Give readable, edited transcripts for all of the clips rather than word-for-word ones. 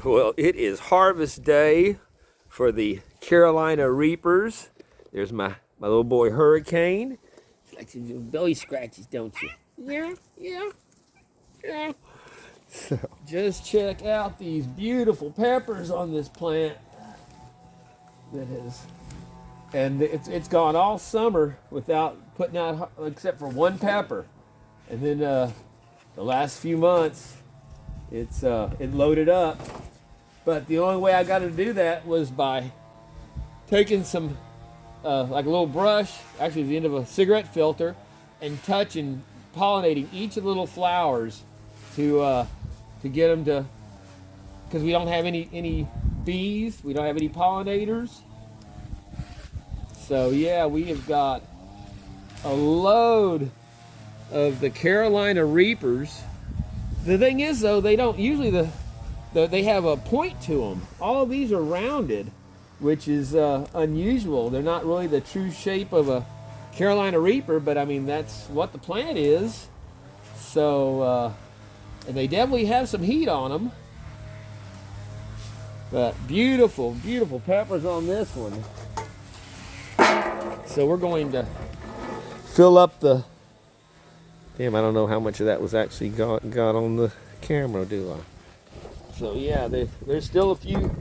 Well, it is harvest day for the Carolina Reapers. There's my little boy Hurricane. You like to do belly scratches, don't you? Yeah. So, just check out these beautiful peppers on this plant. And it's gone all summer without putting out, except for one pepper. And then the last few months, it loaded up. But the only way I got to do that was by taking some, like a little brush, actually the end of a cigarette filter, and touching, pollinating each of the little flowers to get them to, because we don't have any bees, we don't have any pollinators. So yeah, we have got a load of the Carolina Reapers. The thing is though, they don't usually, they have a point to them. All of these are rounded, which is unusual. They're not really the true shape of a Carolina Reaper, but I mean, that's what the plant is. So, and they definitely have some heat on them. But beautiful, beautiful peppers on this one. So we're going to fill up the, damn, I don't know how much of that was actually got on the camera, do I? So yeah, there's still a few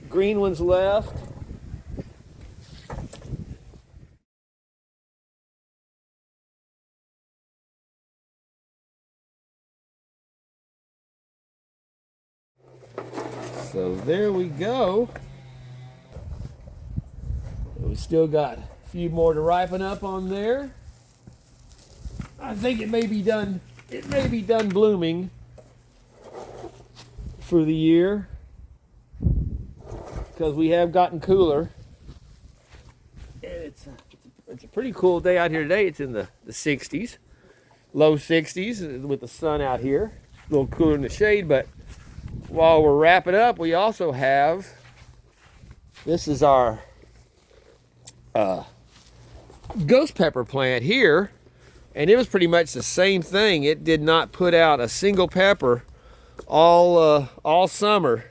green ones left. So there we go. We still got a few more to ripen up on there. I think it may be done blooming for the year, because we have gotten cooler. And it's a pretty cool day out here today. It's in the 60s, low 60s with the sun out here. A little cooler in the shade, but while we're wrapping up, we also have, this is our ghost pepper plant here, and it was pretty much the same thing. It did not put out a single pepper all summer,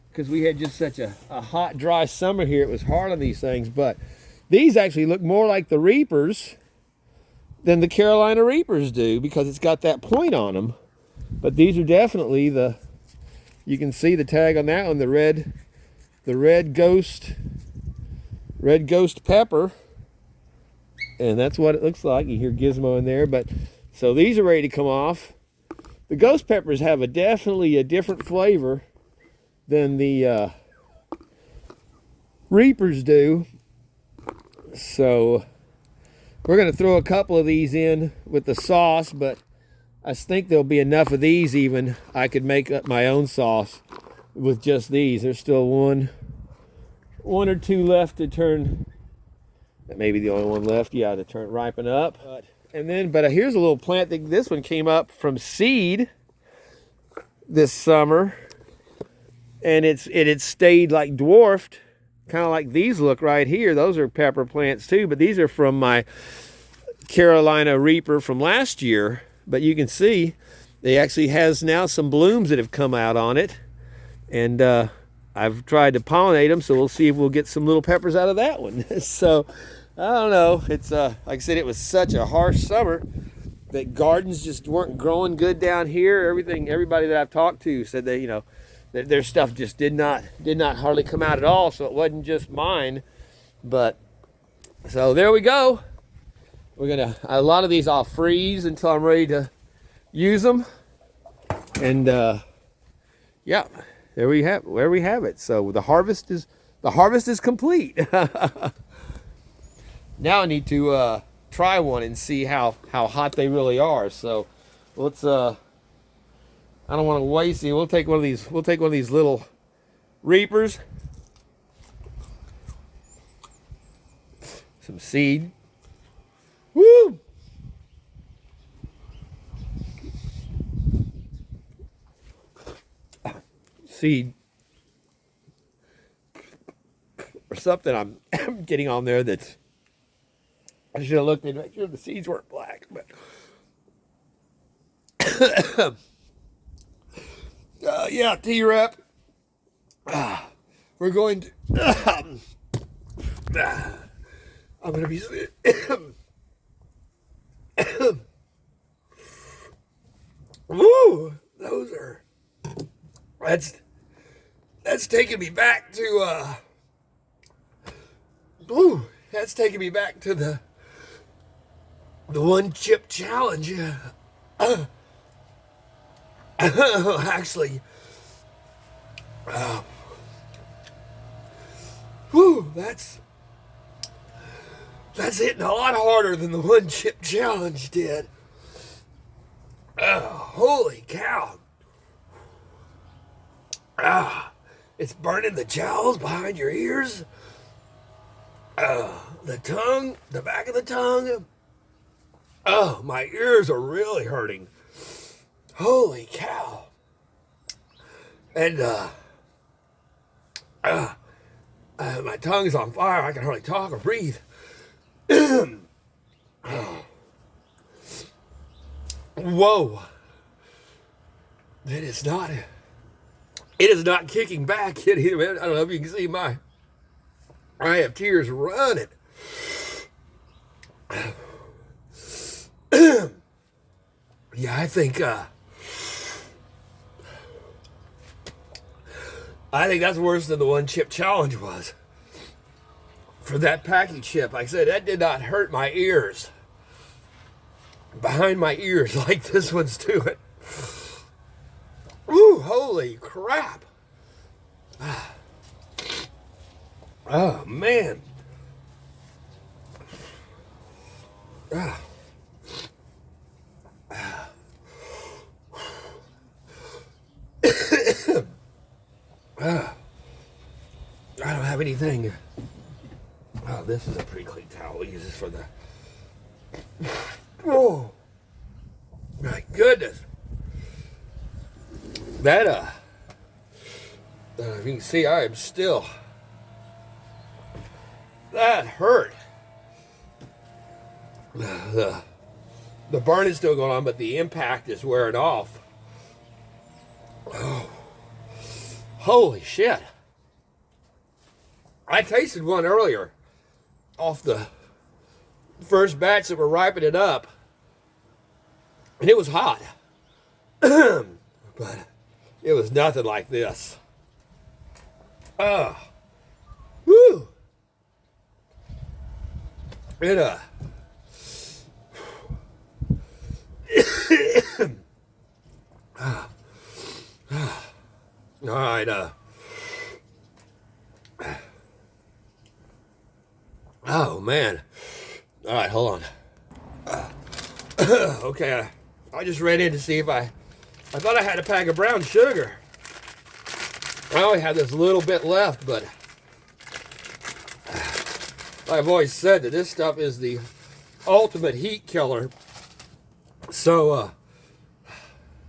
because we had just such a hot, dry summer here. It was hard on these things, but these actually look more like the Reapers than the Carolina Reapers do, because it's got that point on them. But these are definitely you can see the tag on that one, the red ghost pepper, and that's what it looks like. You hear Gizmo in there, but so these are ready to come off. The ghost peppers have definitely a different flavor than the Reapers do. So we're going to throw a couple of these in with the sauce, but I think there'll be enough of these even. I could make up my own sauce with just these. There's still one or two left to turn. That may be the only one left, yeah, to turn ripen up. But here's a little plant. This one came up from seed this summer, and it stayed like dwarfed, kind of like these look right here. Those are pepper plants too, but these are from my Carolina Reaper from last year. But you can see it actually has now some blooms that have come out on it, and I've tried to pollinate them, so we'll see if we'll get some little peppers out of that one. So I don't know. It's like I said, it was such a harsh summer that gardens just weren't growing good down here. Everybody that I've talked to said that, that their stuff just did not hardly come out at all. So it wasn't just mine. But so there we go. A lot of these I'll freeze until I'm ready to use them. And yeah, there we have it. So the harvest is complete. Now I need to try one and see how hot they really are. So let's I don't want to waste it. We'll take one of these little Reapers. Some seed. Woo! Seed or something I'm getting on there that's, I should have looked and make sure the seeds weren't black, but Yeah, T-Rep. We're going to... I'm going to be... Woo! Those are... That's taking me back to... Woo! That's taking me back to the one chip challenge. Actually... whew, that's hitting a lot harder than the one chip challenge did. Holy cow. It's burning the jowls behind your ears. The tongue, the back of the tongue. Oh, my ears are really hurting. Holy cow. And, my tongue's on fire. I can hardly talk or breathe. Whoa. It is not kicking back. I don't know if you can see I have tears running. Yeah, I think that's worse than the one chip challenge was. For that packy chip, like I said, that did not hurt my ears. Behind my ears like this one's doing. Ooh, holy crap. Oh, man. I don't have anything. Oh, this is a pretty clean towel. We'll use this for the... Oh, my goodness. That, if you can see, I am still... That hurt. The burn is still going on, but the impact is wearing off. Oh. Holy shit. I tasted one earlier off the first batch that were ripening up, and it was hot. But it was nothing like this. Woo. It all right, oh man. All right, hold on. Okay, I just ran in to see if I thought I had a pack of brown sugar. I only had this little bit left, but I've always said that this stuff is the ultimate heat killer. So,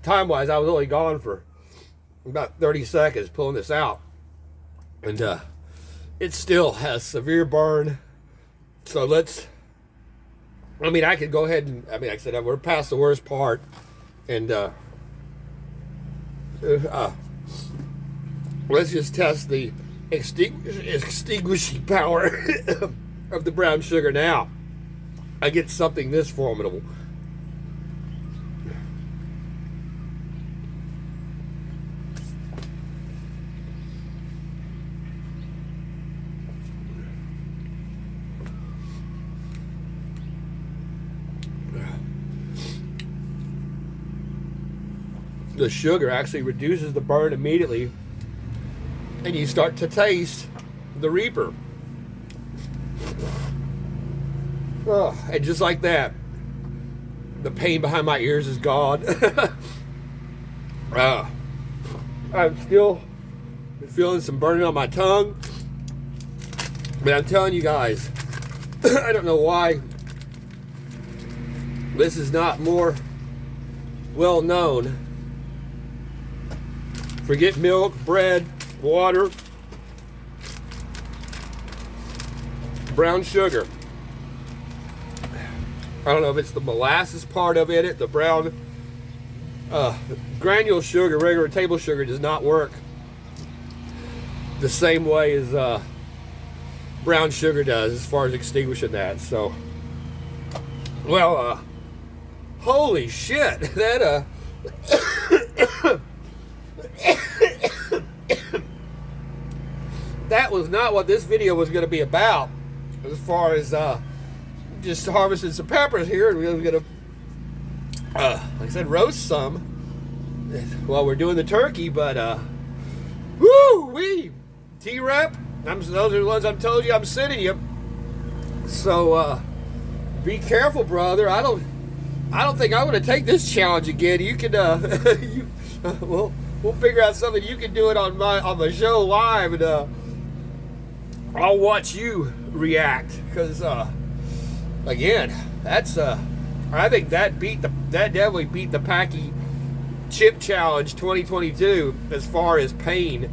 time-wise, I was only gone for about 30 seconds pulling this out. And it still has severe burn. So I could go ahead and, like I said, we're past the worst part. And let's just test the extinguishing power of the brown sugar now. I get something this formidable. The sugar actually reduces the burn immediately, and you start to taste the Reaper. Oh, and just like that, the pain behind my ears is gone. I'm still feeling some burning on my tongue, but I'm telling you guys, I don't know why this is not more well known. Forget milk, bread, water, brown sugar. I don't know if it's the molasses part of it, the brown granule sugar, regular table sugar, does not work the same way as brown sugar does as far as extinguishing that. So, well, holy shit, that that was not what this video was going to be about, as far as just harvesting some peppers here, and we were going to, like I said, roast some while we're doing the turkey. But woo-wee, T-Rep, those are the ones I told you I'm sending you. So be careful, brother. I don't think I'm going to take this challenge again. You can we'll figure out something. You can do it on my show live, and I'll watch you react, because again, that's I think that definitely beat the Packy chip challenge 2022 as far as pain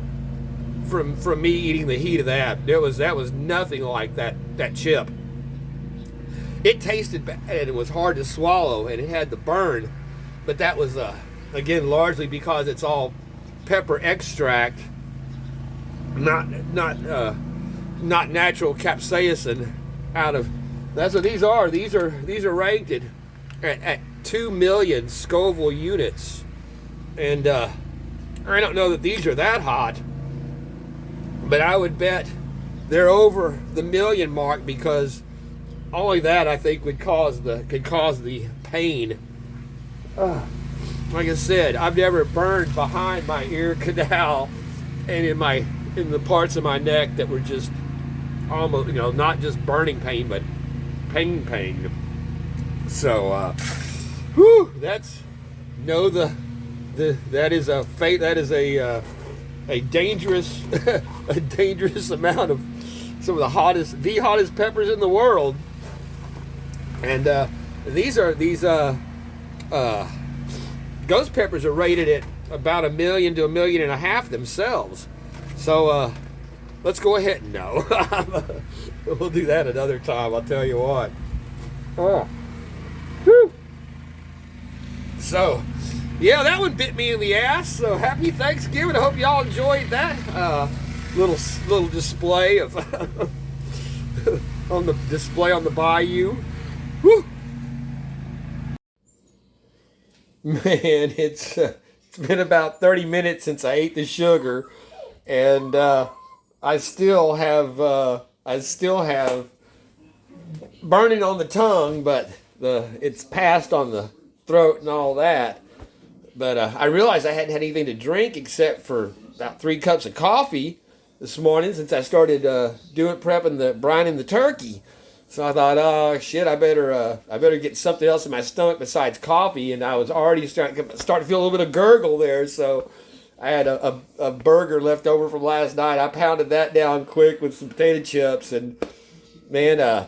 from me eating the heat of that. That was nothing like that chip. It tasted bad and it was hard to swallow and it had the burn, but that was again largely because it's all pepper extract, not natural capsaicin out of. That's what these are. These are ranked at 2 million Scoville units, and I don't know that these are that hot, but I would bet they're over the million mark, because only that I think could cause the pain. Like I said, I've never burned behind my ear canal and in the parts of my neck that were just almost, not just burning pain, but pain. So, that's that is a fate. That is a dangerous a dangerous amount of some of the hottest peppers in the world. And these ghost peppers are rated at about 1 million to 1.5 million themselves. So let's go ahead and no. We'll do that another time, I'll tell you what. Oh. Whew. So, yeah, that one bit me in the ass. So happy Thanksgiving. I hope y'all enjoyed that little display of on the display on the bayou. Whew. Man, it's been about 30 minutes since I ate the sugar, and I still have burning on the tongue, but it's passed on the throat and all that. But I realized I hadn't had anything to drink except for about 3 cups of coffee this morning since I started brining the turkey. So I thought, oh shit, I better get something else in my stomach besides coffee, and I was already starting to feel a little bit of gurgle there. So I had a burger left over from last night. I pounded that down quick with some potato chips, and man,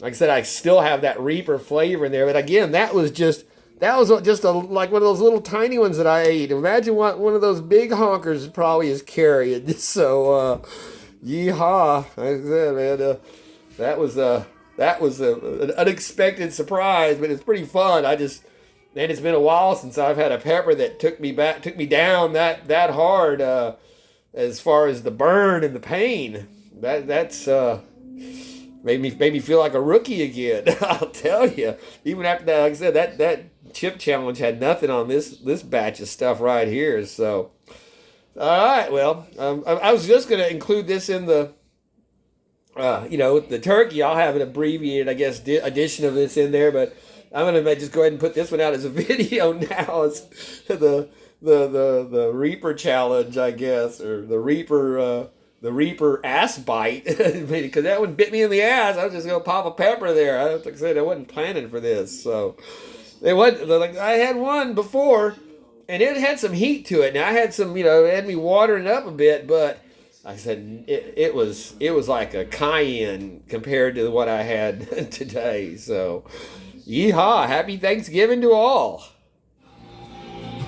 like I said, I still have that Reaper flavor in there. But again, that was just like one of those little tiny ones that I ate. Imagine what one of those big honkers probably is carrying. So, yeehaw! Like I said, man, that was an unexpected surprise, but it's pretty fun. Man, it's been a while since I've had a pepper that took me down that hard as far as the burn and the pain. That's made me feel like a rookie again. I'll tell you. Even after that, like I said, that chip challenge had nothing on this batch of stuff right here. So, all right. Well, I was just going to include this in the. The turkey. I'll have an abbreviated, I guess, edition of this in there, but I'm gonna just go ahead and put this one out as a video now. It's the Reaper challenge, I guess, or the Reaper ass bite, because that one bit me in the ass. I was just gonna pop a pepper there. Like I said, I wasn't planning for this, so it wasn't like I had one before, and it had some heat to it. Now I had some, it had me watering it up a bit, but. Like I said, it was like a cayenne compared to what I had today. So, yeehaw! Happy Thanksgiving to all.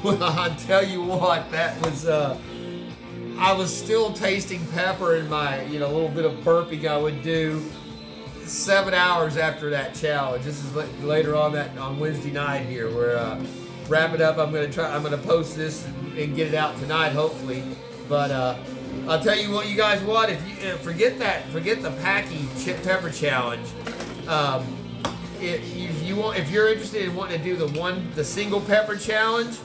Well, I'll tell you what, that was. I was still tasting pepper in my, little bit of burping I would do 7 hours after that challenge. This is later on on Wednesday night here, where wrap it up. I'm gonna post this and get it out tonight, hopefully. But I'll tell you what, you guys, what if you forget the Packy chip pepper challenge. If you're interested in wanting to do the single pepper challenge,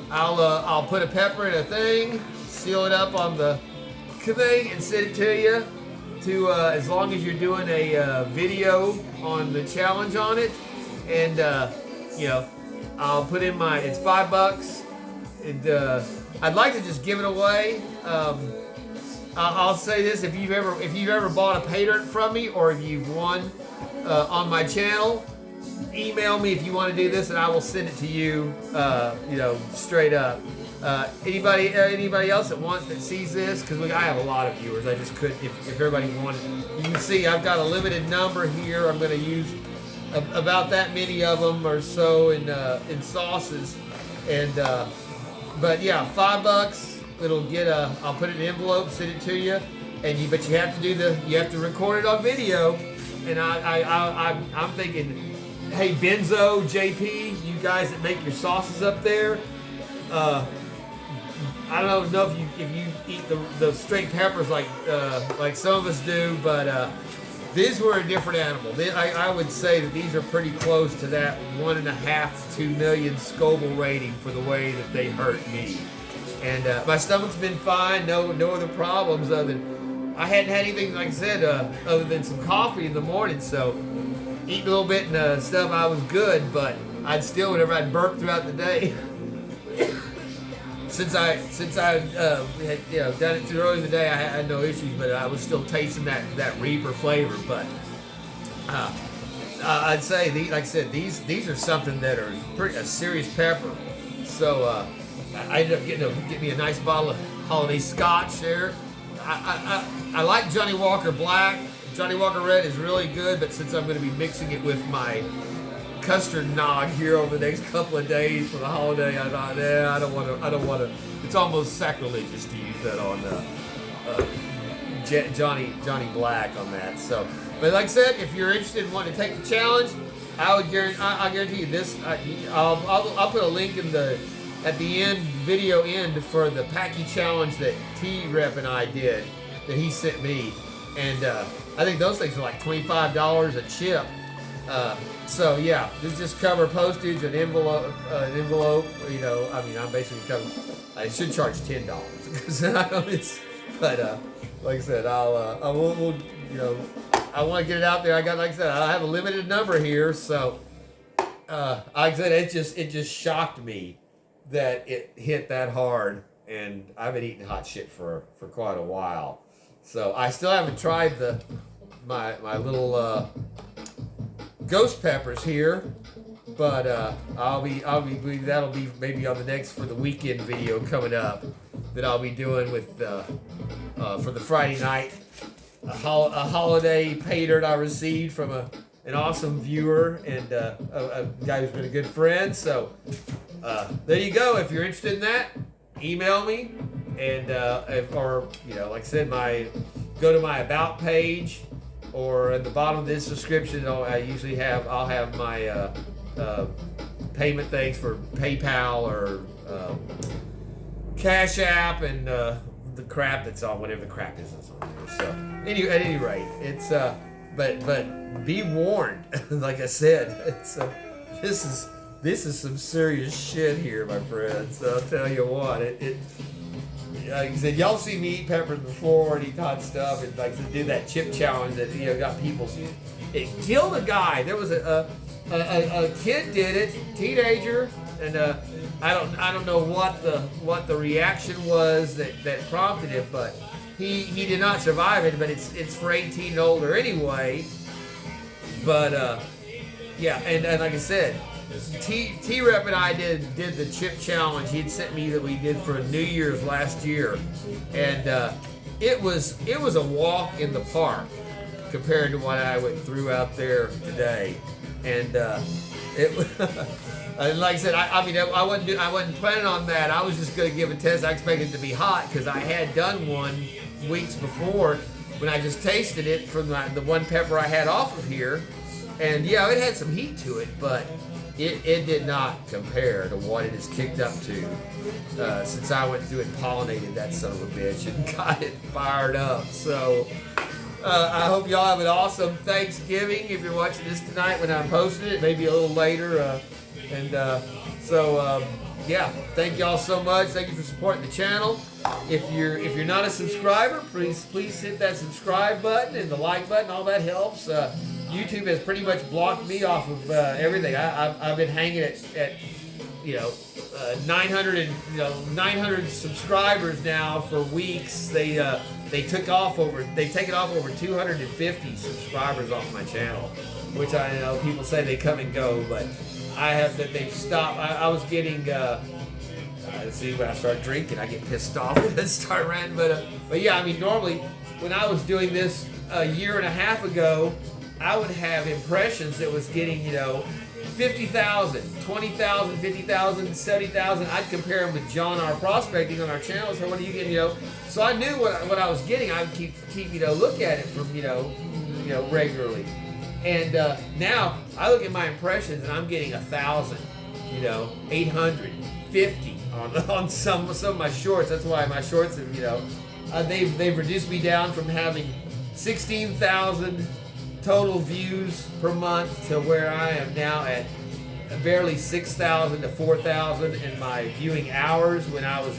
I'll put a pepper in a thing, seal it up on the thing, and send it to you. As long as you're doing a video on the challenge on it, and you know, I'll put in it's $5. And I'd like to just give it away. I'll say this: if you've ever bought a pay dirt from me, or if you've won on my channel, email me if you want to do this, and I will send it to you. You know, straight up. Anybody else that sees this, because I have a lot of viewers. I just couldn't, if everybody wanted. You can see I've got a limited number here. I'm going to use about that many of them or so in sauces, and but yeah, $5. It'll get I'll put it in an envelope, send it to you, and but you have to record it on video, and I'm thinking, hey Benzo, JP, you guys that make your sauces up there. I don't know if you eat the straight peppers like some of us do, but these were a different animal. I would say that these are pretty close to that 1.5 to 2 million Scoville rating for the way that they hurt me. And my stomach's been fine, no other problems other than I hadn't had anything, like I said, other than some coffee in the morning. So eating a little bit and stuff, I was good, but I'd still, whenever I'd burp throughout the day. Since I had done it too early in the day, I had no issues, but I was still tasting that Reaper flavor. But I'd say, like I said, these are something that are a serious pepper. So I ended up getting me a nice bottle of holiday scotch there. I like Johnny Walker Black. Johnny Walker Red is really good, but since I'm going to be mixing it with my custard nog here over the next couple of days for the holiday, I thought, I don't want to. It's almost sacrilegious to use that on Johnny Black on that. So, but like I said, if you're interested in wanting to take the challenge, I'll guarantee you this. I'll put a link at the end, video end, for the Packy challenge that T-Rep and I did, that he sent me, and I think those things are like $25 a chip. So yeah, just cover postage, an envelope. You know, I mean, I'm basically covering. I should charge $10 because but like I said, we'll I want to get it out there. Like I said, I have a limited number here, so like I said, it just shocked me that it hit that hard, and I've been eating hot shit for quite a while. So I still haven't tried my little ghost peppers here, but that'll be maybe on the next, for the weekend video coming up, that I'll be doing with for the Friday night a holiday pay dirt I received from an awesome viewer and a guy who's been a good friend. So there you go. If you're interested in that, email me, and or like I said, go to my about page, or at the bottom of this description, I'll have my payment things for PayPal or Cash App, and the crap that's on, whatever the crap is that's on there. So at any rate, it's but be warned. Like I said, it's this is some serious shit here, my friends. So I'll tell you what, like I said, y'all see me eat peppers before and eat hot stuff, and like to do that chip challenge that got people. It killed a guy. There was a kid did it, teenager, and I don't know what the reaction was that prompted it, but he did not survive it. But it's for 18 and older anyway. But yeah, and like I said, T-Rep and I did the chip challenge. He'd sent me that we did for New Year's last year, and it was a walk in the park compared to what I went through out there today. And and like I said, I wasn't planning on that. I was just going to give a test. I expected it to be hot because I had done one weeks before when I just tasted it from the one pepper I had off of here, and yeah, it had some heat to it, but it did not compare to what it has kicked up to since I went through and pollinated that son of a bitch and got it fired up. So I hope y'all have an awesome Thanksgiving if you're watching this tonight when I'm posting it, maybe a little later. Yeah, thank y'all so much. Thank you for supporting the channel. If you're not a subscriber, please hit that subscribe button and the like button. All that helps. YouTube has pretty much blocked me off of everything. I've been hanging at 900 subscribers now for weeks. They've taken off over 250 subscribers off my channel, which I know people say they come and go, but they've stopped. I was getting see, when I start drinking, I get pissed off and start ranting. But yeah, I mean, normally when I was doing this a year and a half ago, I would have impressions that was getting 50,000, 20,000, 50,000, 70,000. I'd compare them with John R. Prospecting on our channel. So what are you getting? So I knew what I was getting. I would keep look at it from regularly. And now I look at my impressions and I'm getting 1,000, 850 on some of my shorts. That's why my shorts have they've reduced me down from having 16,000 total views per month to where I am now at barely 6,000 to 4,000 in my viewing hours. When I was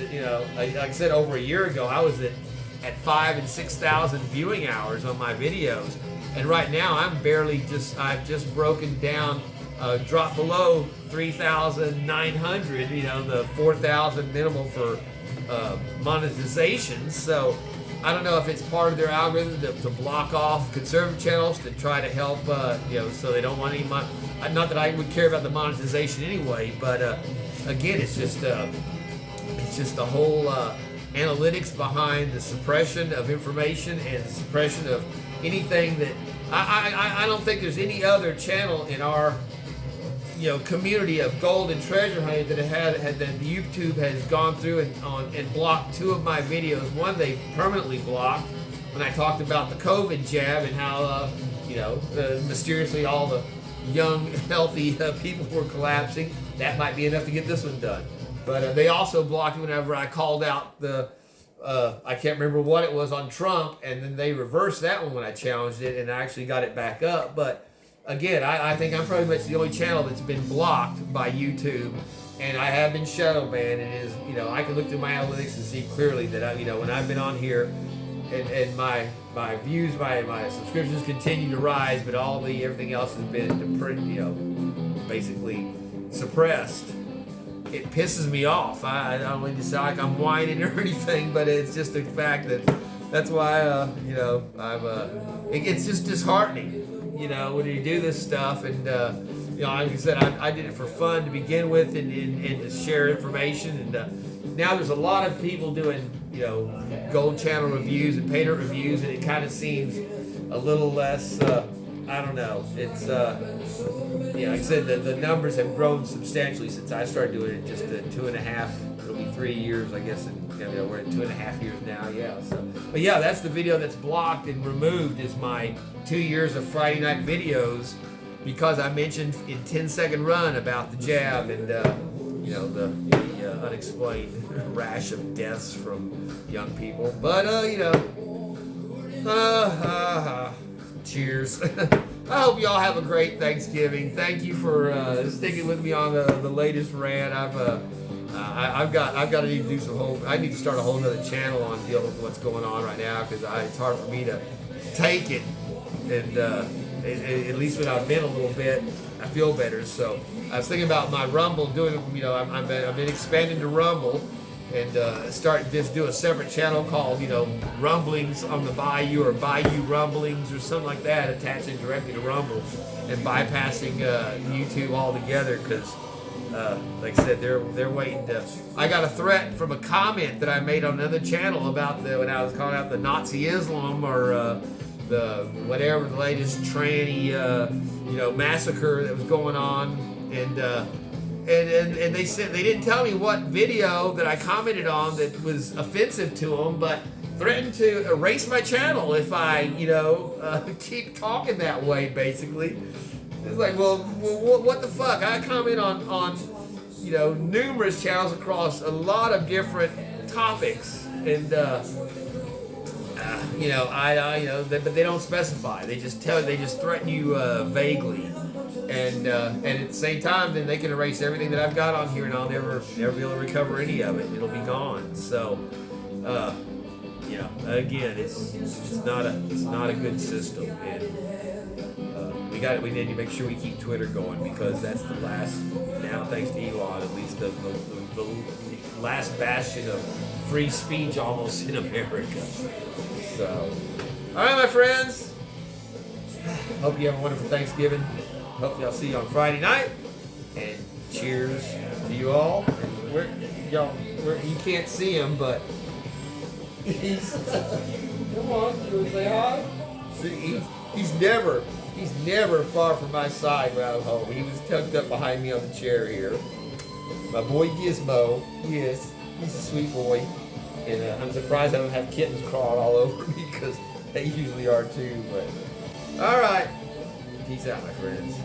like I said, over a year ago, I was at 5,000 and 6,000 viewing hours on my videos, and right now I've just broken down, dropped below 3,900, the 4,000 minimal for monetization. So I don't know if it's part of their algorithm to block off conservative channels to try to help, so they don't want any money. Not that I would care about the monetization anyway, but again, it's just the whole analytics behind the suppression of information and the suppression of anything that I don't think there's any other channel in our community of gold and treasure hunters that that YouTube has gone through and blocked two of my videos. One they permanently blocked when I talked about the COVID jab and how mysteriously all the young healthy people were collapsing. That might be enough to get this one done. But they also blocked it whenever I called out the I can't remember what it was on Trump, and then they reversed that one when I challenged it and I actually got it back up. But again, I think I'm pretty much the only channel that's been blocked by YouTube, and I have been shadow banned. And it is, I can look through my analytics and see clearly that when I've been on here, and my views, my subscriptions continue to rise, but everything else has been basically suppressed. It pisses me off. I don't mean to sound like I'm whining or anything, but it's just the fact that's why it's just disheartening. When you do this stuff, and like I said, I did it for fun to begin with, and to share information, and now there's a lot of people doing gold channel reviews and painter reviews, and it kind of seems a little less. I don't know. It's like I said, the numbers have grown substantially since I started doing it. Just 2.5. It'll be 3 years, I guess, and we're at 2.5 years now. Yeah. So, but yeah, that's the video that's blocked and removed. Is my 2 years of Friday night videos, because I mentioned in 10-second run about the jab and the unexplained rash of deaths from young people. But cheers. I hope y'all have a great Thanksgiving. Thank you for sticking with me on the latest rant. I've got to need to do I need to start a whole other channel on dealing with what's going on right now, because it's hard for me to take it. And at least when I've been a little bit, I feel better. So I was thinking about my Rumble, doing, I've been expanding to Rumble, and do a separate channel called, Rumblings on the Bayou, or Bayou Rumblings, or something like that, attaching directly to Rumble and bypassing YouTube altogether, because like I said, they're waiting to. I got a threat from a comment that I made on another channel about when I was calling out the Nazi Islam, or the whatever, the latest tranny massacre that was going on, and they said they didn't tell me what video that I commented on that was offensive to them, but threatened to erase my channel if I keep talking that way, basically. It's like, well, what the fuck? I comment on you know, numerous channels across a lot of different topics, and you know, you know, but they don't specify. They just threaten you vaguely, and at the same time, then they can erase everything that I've got on here, and I'll never be able to recover any of it. It'll be gone. So, you know, again, it's not a good system, and we need to make sure we keep Twitter going, because that's the last, now thanks to Elon, at least the last bastion of free speech almost in America. So, all right, my friends. Hope you have a wonderful Thanksgiving. Hopefully I'll see you on Friday night. And cheers to you all. You can't see him, but he's come on, you wanna say hi? See, he's never far from my side when I'm home. He was tucked up behind me on the chair here. My boy Gizmo, yes, he's a sweet boy. And I'm surprised I don't have kittens crawling all over me, because they usually are too. But all right, peace out, my friends.